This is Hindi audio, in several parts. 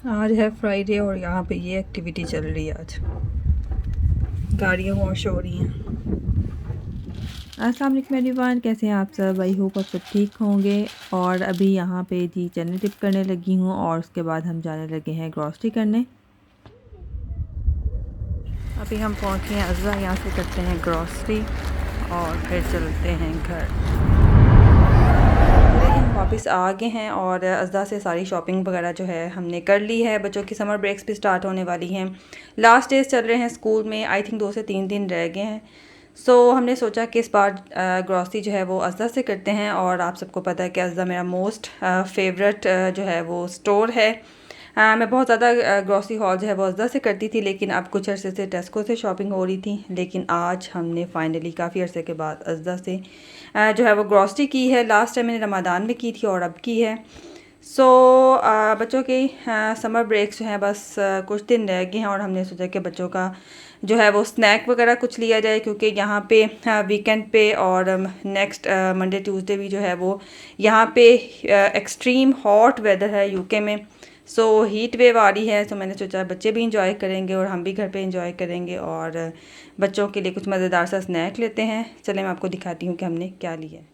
आज है फ्राइडे और यहाँ पे ये एक्टिविटी चल रही है। आज गाड़ियाँ वॉश हो रही हैं। अस्सलाम वालेकुम एवरीवन, कैसे हैं आप सब? आई होप आप सब ठीक होंगे। और अभी यहाँ पे जी चने टिप करने लगी हूँ और उसके बाद हम जाने लगे हैं ग्रॉसरी करने। अभी हम पहुँचे हैं अज़्ज़ा, यहाँ से करते हैं ग्रॉसरी और फिर चलते हैं घर। हम वापस आ गए हैं और अज़्ज़ा से सारी शॉपिंग वगैरह जो है हमने कर ली है। बच्चों की समर ब्रेक्स भी स्टार्ट होने वाली हैं। लास्ट डेज़ चल रहे हैं स्कूल में, आई थिंक 2 से 3 दिन रह गए हैं। सो हमने सोचा कि इस बार ग्रॉसरी जो है वो अज़्ज़ा से करते हैं। और आप सबको पता है कि अज़्ज़ा मेरा मोस्ट फेवरेट जो है वो स्टोर है। मैं बहुत ज़्यादा ग्रॉसरी हॉल जो है वो अज़्ज़ा से करती थी, लेकिन अब कुछ अरसे से टेस्को से शॉपिंग हो रही थी। लेकिन आज हमने फाइनली काफ़ी अरसे के बाद अज़्ज़ा से जो है वो ग्रॉसरी की है। लास्ट टाइम मैंने रमज़ान में की थी और अब की है। सो बच्चों के समर ब्रेक्स जो हैं बस कुछ दिन रह गए हैं और हमने सोचा कि बच्चों का जो है वो स्नैक वगैरह कुछ लिया जाए, क्योंकि यहाँ पे वीकेंड पे और नेक्स्ट मंडे ट्यूसडे भी जो है वो यहाँ पे एक्सट्रीम हॉट वेदर है यूके में। सो हीट वेव आ रही है। तो मैंने सोचा बच्चे भी इंजॉय करेंगे और हम भी घर पे इंजॉय करेंगे और बच्चों के लिए कुछ मज़ेदार सा स्नैक लेते हैं। चलें मैं आपको दिखाती हूँ कि हमने क्या लिया है।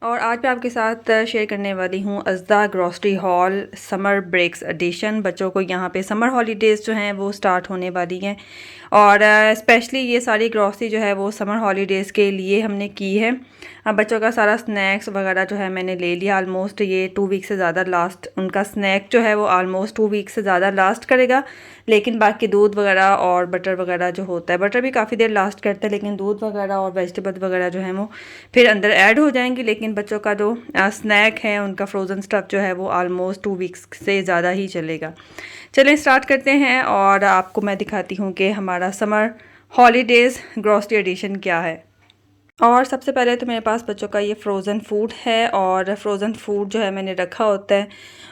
और आज मैं आपके साथ शेयर करने वाली हूँ अज़्ज़ा grocery haul summer breaks edition. बच्चों को यहाँ पे समर हॉलीडेज़ जो हैं वो स्टार्ट होने वाली हैं और स्पेशली ये सारी ग्रॉसरी जो है वो समर हॉलीडेज़ के लिए हमने की है। बच्चों का सारा स्नैक्स वगैरह जो है मैंने ले लिया। आलमोस्ट ये 2 वीक से ज़्यादा लास्ट, उनका स्नैक जो है वो आलमोस्ट 2 वीक से ज़्यादा लास्ट करेगा। लेकिन बाकी दूध वगैरह और बटर वगैरह जो होता है, बटर भी काफ़ी देर लास्ट करता है, लेकिन दूध वगैरह और वेजिटेबल वगैरह जो है वो फिर अंदर ऐड हो जाएंगी। लेकिन बच्चों का जो स्नैक है, उनका फ्रोज़न स्टफ़ जो है वो आलमोस्ट 2 वीक्स से ज़्यादा ही चलेगा। चलें स्टार्ट करते हैं और आपको मैं दिखाती हूँ कि हमारा समर हॉलीडेज़ ग्रॉसरी एडिशन क्या है। और सबसे पहले तो मेरे पास बच्चों का ये फ्रोज़न फूड है और फ्रोज़न फूड जो है मैंने रखा होता है।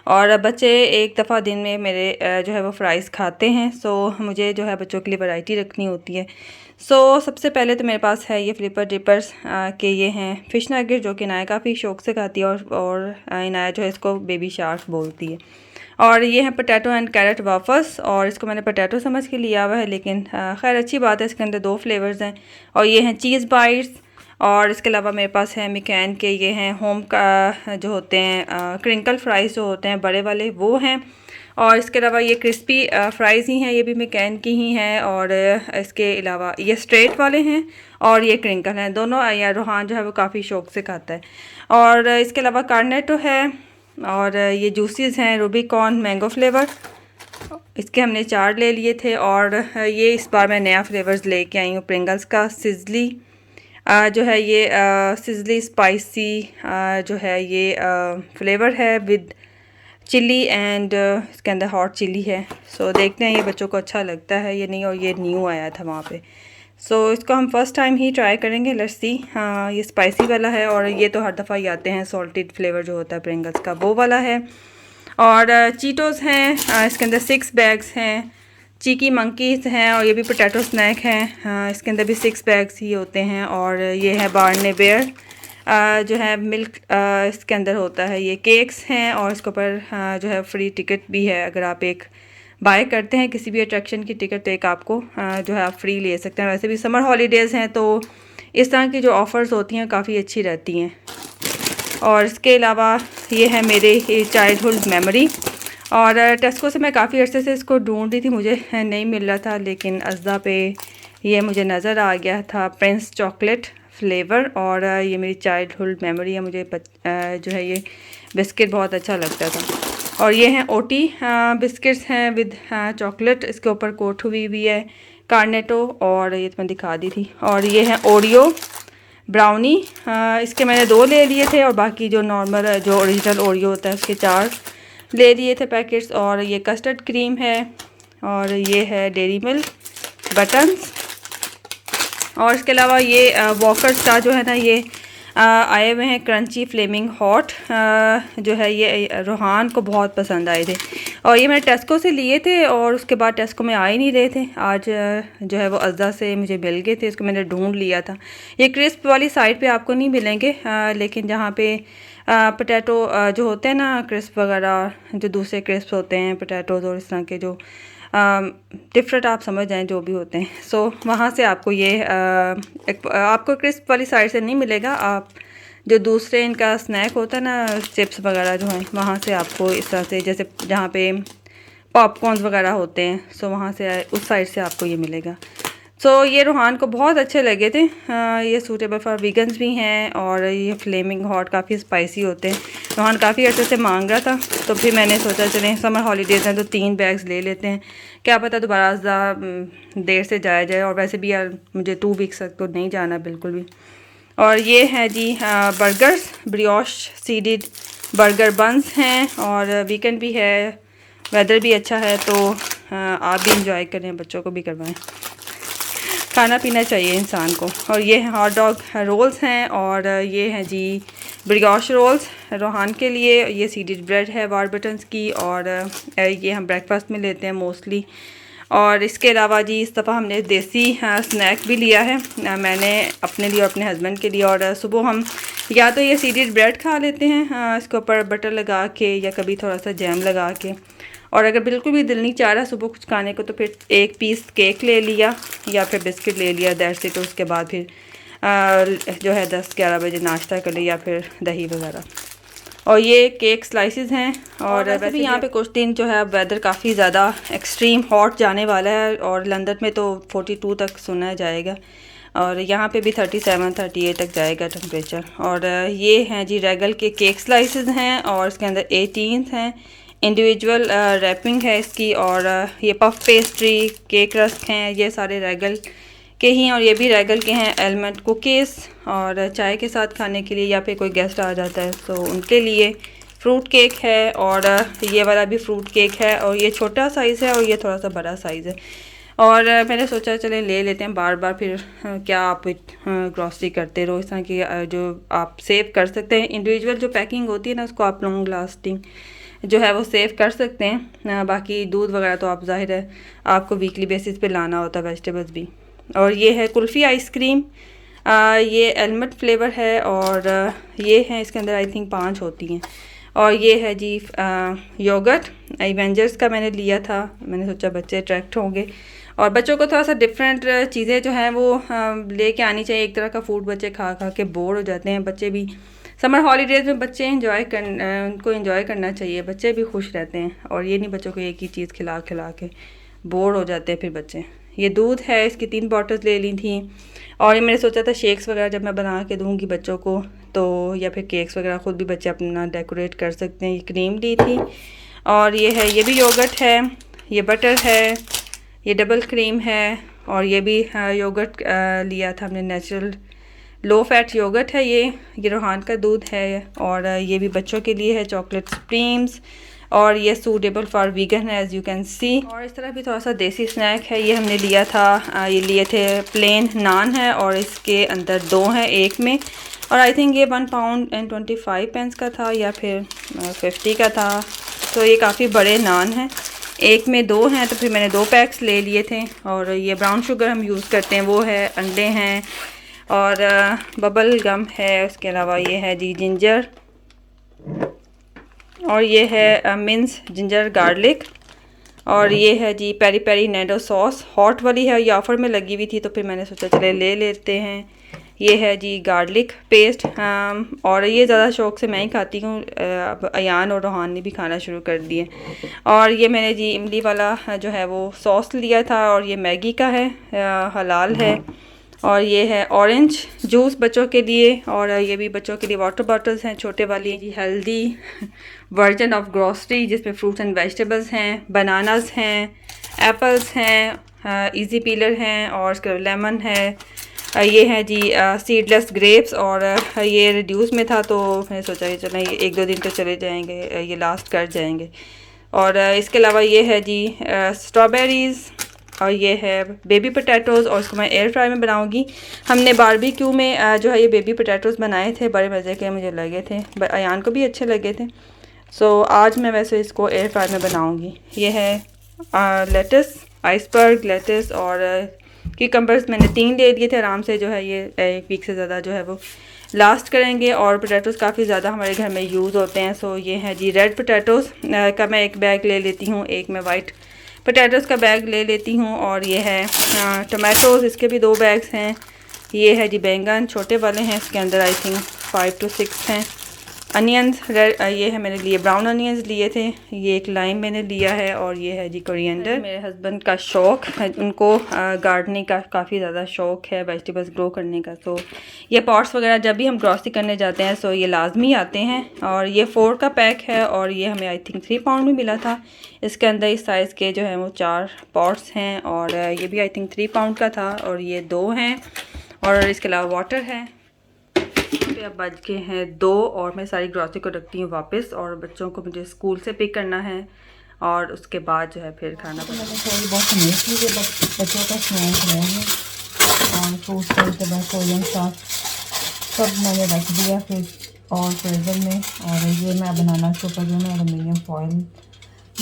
और बच्चे एक दफ़ा दिन में मेरे जो है वो फ्राइज़ खाते हैं। सो मुझे जो है बच्चों के लिए वैरायटी रखनी होती है। सो सबसे पहले तो मेरे पास है ये फ्लिपर डिपर्स के ये हैं फ़िश नगेट, जो कि इनाया काफ़ी शौक़ से खाती है और इनाया जो है इसको बेबी शार्क बोलती है। और ये है पोटैटो एंड कैरेट वाफल्स, और इसको मैंने पोटैटो समझ के लिया हुआ है, लेकिन खैर अच्छी बात है, इसके अंदर 2 फ्लेवर्स हैं। और ये हैं चीज़ बाइट्स। और इसके अलावा मेरे पास है मैकैन के ये हैं होम का जो होते हैं क्रिंकल फ्राइज़ जो होते हैं बड़े वाले, वो हैं। और इसके अलावा ये क्रिस्पी फ्राइज़ ही हैं, ये भी मैकैन की ही हैं। और इसके अलावा ये स्ट्रेट वाले हैं और ये क्रिंकल हैं दोनों। या रोहान जो है वो काफ़ी शौक़ से खाता है। और इसके अलावा कार्नेटो है और ये जूसेस हैं रूबीकॉर्न मैंगो फ्लेवर, इसके हमने 4 ले लिए थे। और ये इस बार मैं नया फ्लेवर्स लेके आई हूँ प्रिंगल्स का सिजली जो है ये सिजली स्पाइसी जो है ये फ्लेवर है विद चिली एंड इसके अंदर हॉट चिली है। सो देखते हैं ये बच्चों को अच्छा लगता है या नहीं। और ये न्यू आया था वहाँ पे, सो इसको हम फर्स्ट टाइम ही ट्राई करेंगे। Let's see. हाँ, ये स्पाइसी वाला है और ये तो हर दफ़ा ही आते हैं सॉल्टेड फ्लेवर जो होता है प्रिंगल्स का, वो वाला है। और चीटोज़ हैं, इसके अंदर 6 बैग्स हैं। चीकी मंकीज़ हैं और ये भी पोटैटो स्नैक हैं, इसके अंदर भी 6 बैग्स ही होते हैं। और ये है बार्ने बेयर जो है मिल्क, इसके अंदर होता है। ये केक्स हैं और इसके ऊपर जो है फ्री टिकट भी है। अगर आप एक बाय करते हैं किसी भी अट्रैक्शन की टिकट, तो एक आपको जो है आप फ्री ले सकते हैं। वैसे भी समर हॉलीडेज़ हैं तो इस तरह की जो ऑफ़र्स होती हैं काफ़ी अच्छी रहती हैं। और इसके अलावा ये है मेरे चाइल्डहुड मेमोरी। और टेस्को से मैं काफ़ी अर्से से इसको ढूंढ रही थी, मुझे नहीं मिल रहा था, लेकिन अज़्ज़ा पे ये मुझे नज़र आ गया था, प्रिंस चॉकलेट फ्लेवर। और ये मेरी चाइल्डहुड मेमोरी है, मुझे जो है ये बिस्किट बहुत अच्छा लगता था। और ये हैं ओटी बिस्किट्स हैं विद चॉकलेट, इसके ऊपर कोट हुई हुई है कार्नेटो, और ये तो मैं दिखा दी थी। और ये हैं ओरियो ब्राउनी, इसके मैंने 2 ले लिए थे और बाकी जो नॉर्मल जो ओरिजिनल ओरियो होता है उसके 4 ले लिए थे पैकेट्स। और ये कस्टर्ड क्रीम है और ये है डेयरी मिल्क बटन्स। और इसके अलावा ये वॉकर्स का जो है ना ये आए हुए हैं क्रंची फ्लेमिंग हॉट, जो है ये रोहान को बहुत पसंद आए थे। और ये मैंने टेस्को से लिए थे और उसके बाद टेस्को में आ ही नहीं रहे थे। आज जो है वो अज़दा से मुझे मिल गए थे, इसको मैंने ढूंढ लिया था। ये क्रिस्प वाली साइड पे आपको नहीं मिलेंगे, लेकिन जहाँ पे पोटैटो जो होते हैं ना क्रिस्प वगैरह, जो दूसरे क्रिस्प होते हैं पोटैटोज़ और इस तरह के जो डिफरेंट आप समझ जाएं जो भी होते हैं, सो वहाँ से आपको ये आपको क्रिस्प वाली साइड से नहीं मिलेगा। आप जो दूसरे इनका स्नैक होता है ना चिप्स वगैरह जो हैं, वहाँ से आपको इस तरह से, जैसे जहाँ पे पॉपकॉर्न्स वगैरह होते हैं, सो वहाँ से उस साइड से आपको ये मिलेगा। सो ये रूहान को बहुत अच्छे लगे थे। ये सूटेबल फॉर वीगन्स भी हैं और ये फ्लेमिंग हॉट काफ़ी स्पाइसी होते हैं। रूहान काफ़ी अच्छे से मांग रहा था, तो फिर मैंने सोचा चलें समर हॉलीडेज़ हैं तो 3 बैग्स ले लेते हैं, क्या पता दोबारा देर से जाया जाए। और वैसे भी यार मुझे 2 वीक्स तक तो नहीं जाना बिल्कुल भी। और ये है जी बर्गर्स, ब्रियोश सीडेड बर्गर बंस हैं, और वीकेंड भी है, वेदर भी अच्छा है, तो आप भी इंजॉय करें, बच्चों को भी करवाएं। खाना पीना चाहिए इंसान को। और ये हॉट डॉग रोल्स हैं, और ये हैं जी ब्रियोश रोल्स रूहान के लिए। ये सीडेड ब्रेड है वारबटन्स की, और ये हम ब्रेकफास्ट में लेते हैं मोस्टली। और इसके अलावा जी इस दफ़ा हमने देसी स्नैक भी लिया है, मैंने अपने लिए और अपने हस्बैंड के लिए। और सुबह हम या तो ये सीडेड ब्रेड खा लेते हैं इसके ऊपर बटर लगा के, या कभी थोड़ा सा जैम लगा के। और अगर बिल्कुल भी दिल नहीं चाह रहा सुबह कुछ खाने को, तो फिर 1 पीस केक ले लिया या फिर बिस्किट ले लिया, दैट्स इट। उसके बाद फिर जो है 10-11 बजे नाश्ता कर लिया, या फिर दही वगैरह। और ये केक स्लाइसेस हैं। और वैसे भी यहाँ पे कुछ दिन जो है वेदर काफ़ी ज़्यादा एक्सट्रीम हॉट जाने वाला है, और लंदन में तो 42 तक सुना जाएगा, और यहाँ पे भी 37-38 तक जाएगा टेम्परेचर। और ये हैं जी रेगल के केक स्लाइसेस हैं, और इसके अंदर 18 हैं। इंडिविजुअल रैपिंग है इसकी। और ये पफ पेस्ट्री, केक रस्क हैं, ये सारे रेगल के ही। और ये भी रेगल के हैं एलमंड कुकीज़, और चाय के साथ खाने के लिए, या फिर कोई गेस्ट आ जाता है तो उनके लिए। फ्रूट केक है, और ये वाला भी फ्रूट केक है, और ये छोटा साइज़ है, और ये थोड़ा सा बड़ा साइज़ है। और मैंने सोचा चले ले लेते हैं, बार बार फिर क्या आप ग्रॉसरी करते रहो। इस तरह की जो आप सेव कर सकते हैं, इंडिविजुअल जो पैकिंग होती है ना, उसको आप लॉन्ग लास्टिंग जो है वो सेव कर सकते हैं। बाकी दूध वगैरह तो आप जाहिर है आपको वीकली बेसिस पे लाना होता है, वेजिटेबल्स भी। और ये है कुल्फ़ी आइसक्रीम, ये एलमंड फ्लेवर है, और ये है इसके अंदर आई थिंक 5 होती हैं। और ये है जी योगर्ट एवेंजर्स का मैंने लिया था, मैंने सोचा बच्चे अट्रैक्ट होंगे, और बच्चों को थोड़ा सा डिफरेंट चीज़ें जो हैं वो लेके आनी चाहिए। एक तरह का फूड बच्चे खा खा के बोर हो जाते हैं। बच्चे भी समर हॉलीडेज़ में बच्चे उनको एंजॉय करना चाहिए, बच्चे भी खुश रहते हैं। और ये नहीं बच्चों को एक ही चीज़ खिला खिला के बोर हो जाते हैं फिर बच्चे। ये दूध है, इसकी 3 बॉटल्स ले ली थी। और ये मैंने सोचा था शेक्स वगैरह जब मैं बना के दूँगी बच्चों को, तो या फिर केक्स वगैरह ख़ुद भी बच्चे अपना डेकोरेट कर सकते हैं। ये क्रीम ली थी। और ये है, ये भी योगर्ट है, ये बटर है, ये डबल क्रीम है, और ये भी योगर्ट लिया था हमने, नेचुरल लो फैट योगर्ट है ये रूहान का दूध है। और ये भी बच्चों के लिए है, चॉकलेट सुप्रीम्स, और ये सूटेबल फॉर वीगन है एज़ यू कैन सी। और इस तरह भी थोड़ा सा देसी स्नैक है, ये हमने लिया था, ये लिए थे प्लेन नान है, और इसके अंदर 2 हैं एक में। और आई थिंक ये £1.25 का था, या फिर 50 का था। तो ये काफ़ी बड़े नान हैं, एक में 2 हैं, तो फिर मैंने 2 पैक्स ले लिए थे। और ये ब्राउन शुगर हम यूज़ करते हैं वो है, अंडे हैं, और बबल गम है। उसके अलावा ये है जी जिंजर, और ये है मिन्स जिंजर गार्लिक, और ये है जी पेरी पेरी नेडो सॉस, हॉट वाली है, ये ऑफ़र में लगी हुई थी, तो फिर मैंने सोचा चले ले लेते हैं। ये है जी गार्लिक पेस्ट, और ये ज़्यादा शौक़ से मैं ही खाती हूँ, अब अयान और रूहान ने भी खाना शुरू कर दिए। और ये मैंने जी इमली वाला जो है वो सॉस लिया था, और ये मैगी का है, हलाल है। और ये है ऑरेंज जूस बच्चों के लिए, और ये भी बच्चों के लिए वाटर बॉटल्स हैं छोटे वाली। जी हेल्दी वर्जन ऑफ ग्रॉसरी जिसमें फ्रूट्स एंड वेजिटेबल्स हैं, बनानास हैं, एप्पल्स हैं, इजी पीलर हैं, और इसके लेमन है। ये है जी सीडलेस ग्रेप्स, और ये रिड्यूस में था, तो मैंने सोचा कि चलो ये 1-2 दिन तो चले जाएंगे, ये लास्ट कर जाएंगे। और इसके अलावा ये है जी स्ट्रॉबेरीज़, और ये है बेबी पोटैटोज़, और इसको मैं एयर फ्राई में बनाऊंगी। हमने बारबेक्यू में जो है ये बेबी पोटैटोज़ बनाए थे, बड़े मज़े के मुझे लगे थे, अयान को भी अच्छे लगे थे। सो आज मैं वैसे इसको एयर फ्रायर में बनाऊंगी। ये है लेटस, आइसबर्ग लेटस और किकम्बर्स मैंने 3 ले लिए थे। आराम से जो है ये 1 वीक से ज़्यादा जो है वो लास्ट करेंगे। और पोटैटोज़ काफ़ी ज़्यादा हमारे घर में यूज़ होते हैं। सो ये है जी रेड पोटैटोज़ का मैं 1 बैग ले लेती हूँ, एक मैं वाइट पोटैटोज़ का बैग ले लेती हूँ। और ये है टमाटोज़, इसके भी 2 बैग्स हैं। ये है जी बैंगन, छोटे वाले हैं, इसके अंदर आई थिंक 5 to 6 हैं। अनियंस ये है मैंने लिए ब्राउन अनियंस लिए थे। ये एक लाइम मैंने लिया है। और ये है जी कोरिएंडर। मेरे हस्बैंड का शौक़ है, उनको गार्डनिंग का काफ़ी ज़्यादा शौक़ है, वेजिटेबल्स ग्रो करने का। तो ये पॉट्स वगैरह जब भी हम ग्रॉसरी करने जाते हैं सो ये लाजमी आते हैं। और ये 4 का पैक है और ये हमें आई थिंक 3 पाउंड में मिला था। इसके अंदर इस साइज़ के जो है वो 4 पॉट्स हैं और ये भी आई थिंक 3 पाउंड का था। और ये 2 हैं और इसके अलावा वाटर है। अब बज के हैं 2 और मैं सारी ग्रॉसरी को रखती हूँ वापस। और बच्चों को मुझे स्कूल से पिक करना है और उसके बाद जो है फिर खाना बनाना। मैंने थोड़ी बहुत समेट ली बच्चों का स्नैक रहेंगे और फ्रूट्स का उसके बाद कोरियन साथ सब मैंने रख दिया फिर और फ्रीजर में। और ये मैं बनाना के ऊपर जो है एलुमिनियम फॉइल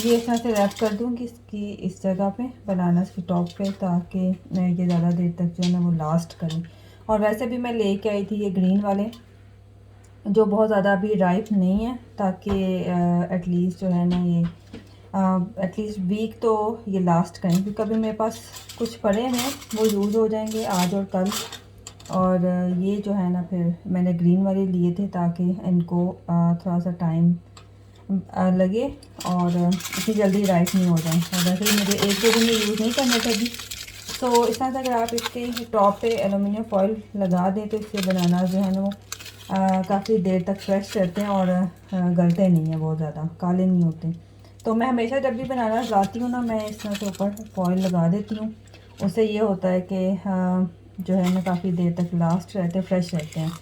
ये इस तरह से रैप कर दूँगी इसकी इस जगह पे बनाना के टॉप पे, ताकि ये ज़्यादा देर तक जो है ना वो लास्ट करें। और वैसे भी मैं लेके आई थी ये ग्रीन वाले जो बहुत ज़्यादा अभी राइप नहीं है, ताकि एटलीस्ट जो है ना ये एटलीस्ट वीक तो ये लास्ट करें, क्योंकि अभी मेरे पास कुछ पड़े हैं वो यूज़ हो जाएंगे आज और कल। और ये जो है ना फिर मैंने ग्रीन वाले लिए थे ताकि इनको थोड़ा सा टाइम लगे और इतनी जल्दी राइप नहीं हो जाए। और वैसे भी मुझे 1-2 दिन में यूज़ नहीं करने थे अभी। तो इस तरह से अगर आप इसके टॉप पे एलुमिनियम फॉइल लगा दें तो इससे बनाना जो है ना वो काफ़ी देर तक फ्रेश रहते हैं और गलते नहीं हैं, बहुत ज़्यादा काले नहीं होते। तो मैं हमेशा जब भी बनाना लाती हूँ ना मैं इस तरह से ऊपर फॉइल लगा देती हूँ। उससे ये होता है कि जो है ना काफ़ी देर तक लास्ट रहते हैं, फ्रेश रहते हैं।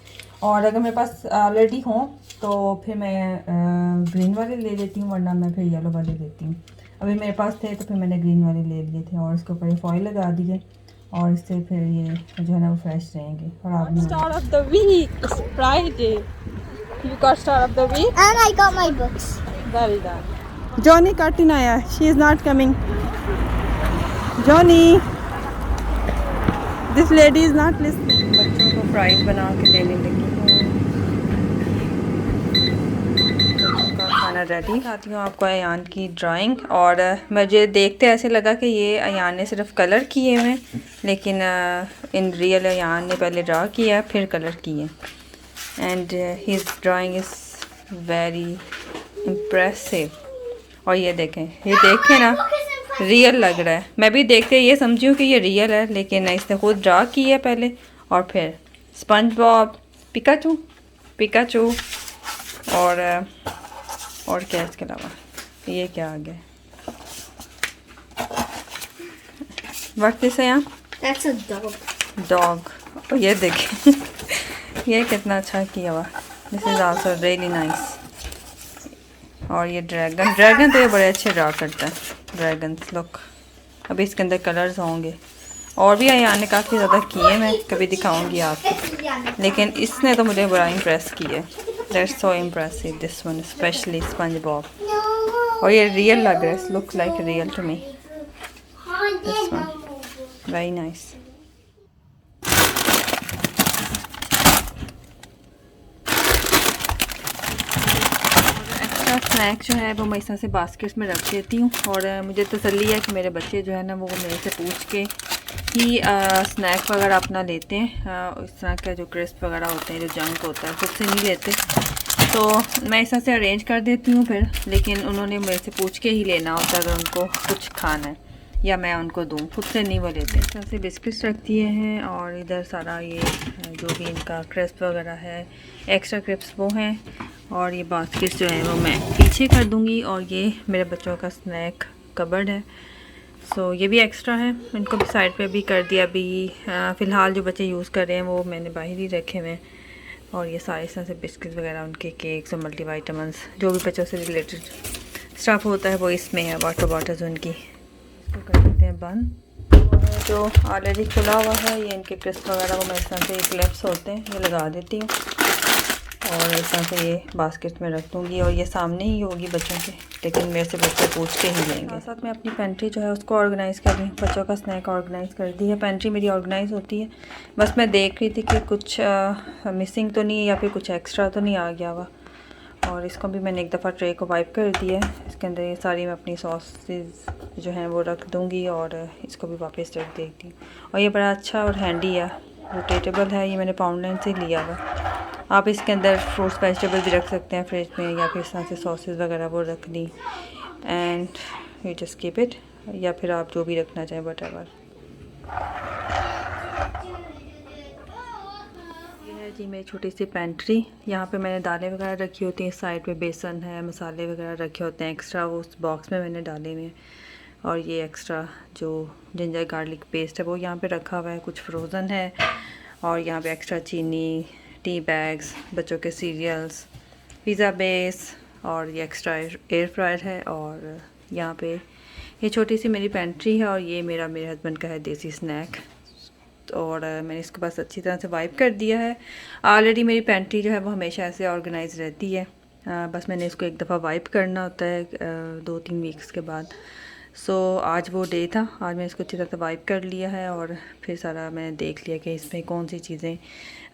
और अगर मेरे पास ऑलरेडी हों तो फिर मैं ग्रीन वाले ले लेती हूँ, वरना मैं फिर येलो वाले लेती हूँ। अभी मेरे पास थे तो फिर मैंने ग्रीन वाले ले लिए थे और इसके ऊपर फॉइल लगा दिए और इससे फिर ये जो है ना वो फ्रेश रहेंगे। और आप Start of the week. It's Friday. You got start of the week. And I got my books. Very done. Johnny Kartinaya. She is not coming. Johnny. This lady is not listening. बच्चों को फ्राइज बना के देने लगी हूँ। बच्चों का खाना रेडी। दिखाती हूँ आपको अयान की ड्राइंग। और मुझे देखते ऐसे लगा कि ये अयान ने सिर्फ कलर किए हुए, लेकिन इन रियल अयान ने पहले ड्रा किया फिर कलर किए। And his drawing is very impressive. और ये देखें ना रियल लग रहा है। मैं भी देखते ये समझी हूँ कि ये रियल है, लेकिन इसने खुद ड्रा की है पहले और फिर स्पंज बॉब, पिकाचू और क्या इसके अलावा ये क्या आ गया वक्त से यहाँ That's a dog. डॉग। और ये देखें ये कितना अच्छा किया हुआ। This is also really nice. और ये ड्रैगन तो ये बड़े अच्छे ड्रा करता है। Dragons look. अभी इसके अंदर कलर्स होंगे और भी यहाँ ने काफ़ी ज़्यादा किए, मैं कभी दिखाऊंगी आपको, लेकिन इसने तो मुझे बड़ा इम्प्रेस किया। That's so impressive this one specially SpongeBob. और ये रियल लग रहा है, looks like real to me this one, very nice. Snack जो है वो मैं इस तरह से बास्केट्स में रख देती हूँ। और मुझे तसल्ली है कि मेरे बच्चे जो है ना वो मेरे से पूछ के ही स्नैक वगैरह अपना लेते हैं। इस तरह के जो क्रिस्प वगैरह होते हैं, जो जंक होता है, खुद से नहीं लेते। तो मैं इस तरह से अरेंज कर देती हूँ फिर, लेकिन उन्होंने मेरे से पूछ के ही लेना होता है अगर उनको कुछ खाना है या मैं उनको दूँ, खुद से नहीं वो लेते। इस तरह से बिस्किट्स रख दिए हैं और इधर सारा ये जो भी इनका क्रिस्प वगैरह है, एक्स्ट्रा क्रिस्प वो हैं। और ये बास्केट्स जो है वो मैं पीछे कर दूँगी। और ये मेरे बच्चों का स्नैक कबर्ड है, सो ये भी एक्स्ट्रा है, इनको भी साइड पे भी कर दिया। अभी फ़िलहाल जो बच्चे यूज़ कर रहे हैं वो मैंने बाहर ही रखे हुए हैं। और ये सारे इस तरह से बिस्किट्स वगैरह, उनके केक्स और मल्टीविटामिन्स जो भी बच्चों से रिलेटेड स्टफ़ होता है वो इसमें है। वाटर बॉटल्स उनकी, इसको कर देते हैं बंद। और जो ऑलरेडी खुला हुआ है ये इनके क्रिस्प वगैरह वो मैं इस तरह से क्लिप्स होते हैं ये लगा देती हूँ। और इस तरह से ये बास्केट में रख दूँगी और ये सामने ही होगी बच्चों के, लेकिन मेरे से बच्चे पूछ के ही लेंगे। साथ साथ मैं अपनी पेंट्री जो है उसको ऑर्गेनाइज़ कर रही हूँ। बच्चों का स्नैक ऑर्गेनाइज़ कर दी है। पेंट्री मेरी ऑर्गेनाइज़ होती है, बस मैं देख रही थी कि कुछ मिसिंग तो नहीं है या फिर कुछ एक्स्ट्रा तो नहीं आ गया हुआ। और इसको भी मैंने एक दफ़ा ट्रे को वाइप कर दिया है। इसके अंदर ये सारी मैं अपनी सॉसेस जो हैं वो रख दूँगी और इसको भी वापस रख देती हूँ। और ये बड़ा अच्छा और हैंडी है, रोटेटेबल है। ये मैंने पाउंडलैंड से लिया हुआ। आप इसके अंदर फ्रूट्स वेजिटेबल भी रख सकते हैं फ्रिज में, या फिर इस तरह से सॉसेस वगैरह वो रख दी and you just keep it, या फिर आप जो भी रखना चाहें व्हाटएवर। ये है जी मेरी छोटी सी पेंट्री। यहाँ पे मैंने दालें वगैरह रखी होती हैं, साइड पे बेसन है, मसाले वगैरह रखे होते हैं एक्स्ट्रा, वो उस बॉक्स में मैंने डाले हुए हैं। और ये एक्स्ट्रा जो जिंजर गार्लिक पेस्ट है वो यहाँ पे रखा हुआ है, कुछ फ्रोज़न है। और यहाँ पे एक्स्ट्रा चीनी, टी बैग्स, बच्चों के सीरियल्स, पिज़्ज़ा बेस, और ये एक्स्ट्रा एयर फ्रायर है। और यहाँ पे ये छोटी सी मेरी पेंट्री है और ये मेरे हस्बैंड का है देसी स्नैक। और मैंने इसको बस अच्छी तरह से वाइप कर दिया है। ऑलरेडी मेरी पेंट्री जो है वो हमेशा ऐसे ऑर्गेनाइज रहती है, बस मैंने इसको एक दफ़ा वाइप करना होता है 2-3 वीक्स के बाद। सो आज वो डे था, आज मैंने इसको अच्छी तरह से वाइप कर लिया है और फिर सारा मैंने देख लिया कि इसमें कौन सी चीज़ें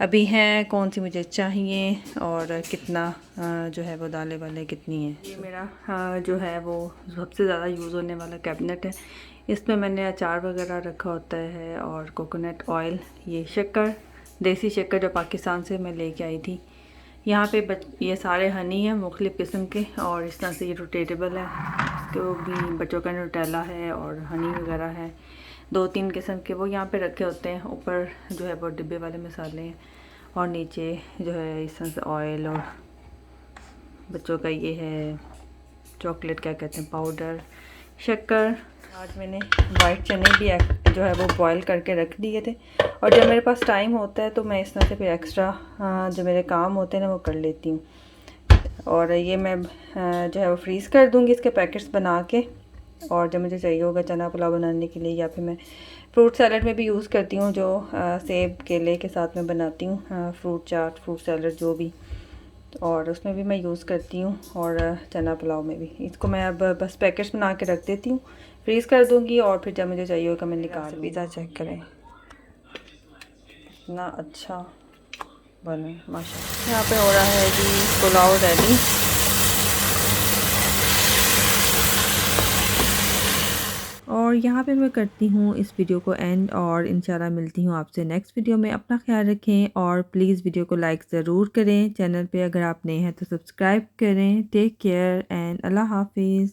अभी हैं, कौन सी मुझे चाहिए और कितना जो है वो दालें वाले कितनी हैं। ये मेरा जो है वो सबसे ज़्यादा यूज़ होने वाला कैबिनेट है। इसमें मैंने अचार वगैरह रखा होता है और कोकोनट ऑयल, ये शक्कर, देसी शक्कर जो पाकिस्तान से मैं लेके आई थी। यहाँ पे ये सारे हनी हैं मुख्तलिफ़ किस्म के, और इस तरह से ये रोटेटेबल है। इसको भी बच्चों का न्यूटेला है और हनी वगैरह है, 2-3 किस्म के वो यहाँ पे रखे होते हैं। ऊपर जो है वो डिब्बे वाले मसाले हैं और नीचे जो है इस तरह से ऑयल, और बच्चों का ये है चॉकलेट, क्या कहते हैं, पाउडर, शक्कर। आज मैंने वाइट चने भी जो है वो बॉईल करके रख दिए थे, और जब मेरे पास टाइम होता है तो मैं इस तरह से फिर एक्स्ट्रा जो मेरे काम होते हैं ना वो कर लेती हूँ। और ये मैं जो है वो फ्रीज़ कर दूँगी इसके पैकेट्स बना के, और जब मुझे चाहिए होगा चना पुलाव बनाने के लिए, या फिर मैं फ्रूट सैलड में भी यूज़ करती हूँ, जो सेब केले के साथ में बनाती हूँ, फ्रूट चाट, फ्रूट सैलड जो भी, और उसमें भी मैं यूज़ करती हूँ, और चना पुलाव में भी। इसको मैं अब बस पैकेट्स बना के रख देती हूँ, फ्रीज़ कर दूँगी, और फिर जब मुझे चाहिए होगा मैं निकाल। पिज़्ज़ा चेक करें इतना अच्छा बने माशाल्लाह। यहाँ पे हो रहा है जी पुलाव रेडी। और यहाँ पे मैं करती हूँ इस वीडियो को एंड, और इंशाल्लाह मिलती हूँ आपसे नेक्स्ट वीडियो में। अपना ख्याल रखें और प्लीज़ वीडियो को लाइक ज़रूर करें। चैनल पे अगर आप नए हैं तो सब्सक्राइब करें। टेक केयर एंड अल्लाह हाफिज़।